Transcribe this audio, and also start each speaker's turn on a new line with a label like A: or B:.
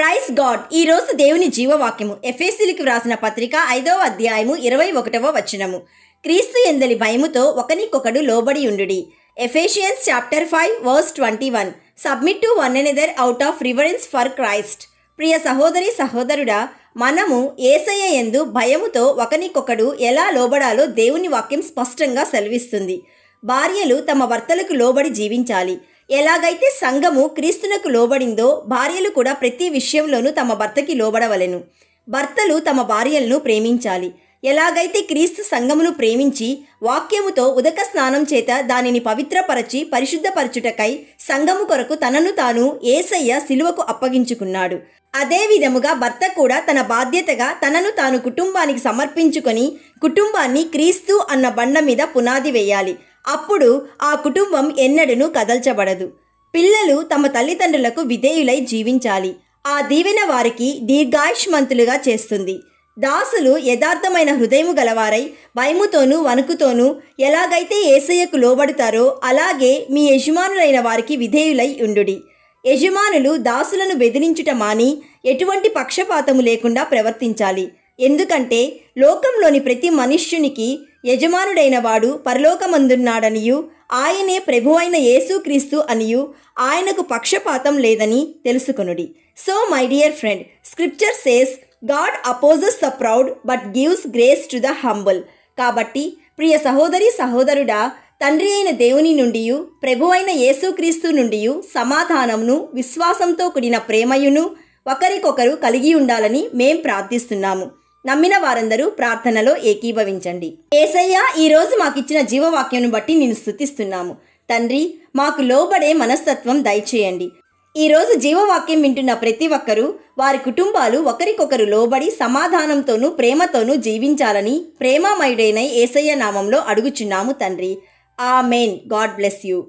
A: Praise God. ఈ రోజు దేవుని జీవవాక్యము ఎఫెసీయులకు వ్రాసిన పత్రిక 5వ అధ్యాయము 21వ వచనము. క్రీస్తు యందలి భయముతో ఒకనికొకడు లోబడి ఉండుడి. Ephesians chapter 5 verse 21. Submit to one another out of reverence for Christ. ప్రియ సహోదరి సహోదరుడా, మనము యేసయ్య యందు భయముతో ఒకనికొకడు ఎలా లోబడాలో దేవుని వాక్యం స్పష్టంగా సెలవిస్తుంది. భార్యలు తమ భర్తలకు లోబడి జీవించాలి. ఎలాగైతే సంఘము క్రీస్తునకు లోబడిందో భార్యలు కూడా ప్రతి విషయంలోనూ తమ భర్తకి లోబడవలెను. భర్తలు తమ భార్యలను ప్రేమించాలి. ఎలాగైతే క్రీస్తు సంఘమును ప్రేమించి వాక్యముతో ఉదక స్నానం చేత దానిని పవిత్రపరచి పరిశుద్ధపరచుటకై సంఘము కొరకు తనను తాను యేసయ్య సిలువకు అప్పగించుకున్నాడు. అదే విధముగా భర్త కూడా తన బాధ్యతగా తనను తాను కుటుంబానికి సమర్పించుకొని కుటుంబాన్ని క్రీస్తు అన్న బండ మీద పునాది వేయాలి. అప్పుడు ఆ కుటుంబం ఎన్నడూనూ కదల్చబడదు. పిల్లలు తమ తల్లిదండ్రులకు విధేయులై జీవించాలి. ఆ దీవెన వారికి దీర్ఘాయుష్మంతులుగా చేస్తుంది. దాసులు యథార్థమైన హృదయము గలవారై భయముతోనూ వణుకుతోనూ ఎలాగైతే యేసయ్యకు లోబడతారో అలాగే మీ యజమానులైన వారికి విధేయులై ఉండుడి. యజమానులు దాసులను బెదిరించుట మాని ఎటువంటి పక్షపాతము లేకుండా ప్రవర్తించాలి. ఎందుకంటే లోకంలోని ప్రతి మనుష్యునికి యజమానుడైన వాడు పరలోకమందున్నాడనియు ఆయనే ప్రభువైన యేసుక్రీస్తు అనియు ఆయనకు పక్షపాతం లేదని తెలుసుకొనుడి. So my dear friend, scripture says God opposes the proud but gives grace to the humble. కాబట్టి ప్రియ సహోదరి సహోదరుడా, తండ్రి అయిన దేవుని నుండి ప్రభువైన యేసుక్రీస్తు నుండి సమాధానమును విశ్వాసంతో కూడిన ప్రేమయును ఒకరికొకరు కలిగి ఉండాలని మేం ప్రార్థిస్తున్నాము. నమ్మిన వారందరూ ప్రార్థనలో ఏకీభవించండి. యేసయ్య, ఈరోజు మాకిచ్చిన జీవవాక్యం బట్టి నిన్ను స్తుతిస్తున్నాము. తండ్రి, మాకు లోబడే మనస్తత్వం దయచేయండి. ఈరోజు జీవవాక్యం వింటున్న ప్రతి ఒక్కరూ వారి కుటుంబాలు ఒకరికొకరు లోబడి సమాధానంతోనూ ప్రేమతోనూ జీవించాలని ప్రేమామయుడైన యేసయ్య నామంలో అడుగుచున్నాము తండ్రి. ఆమేన్. God bless you.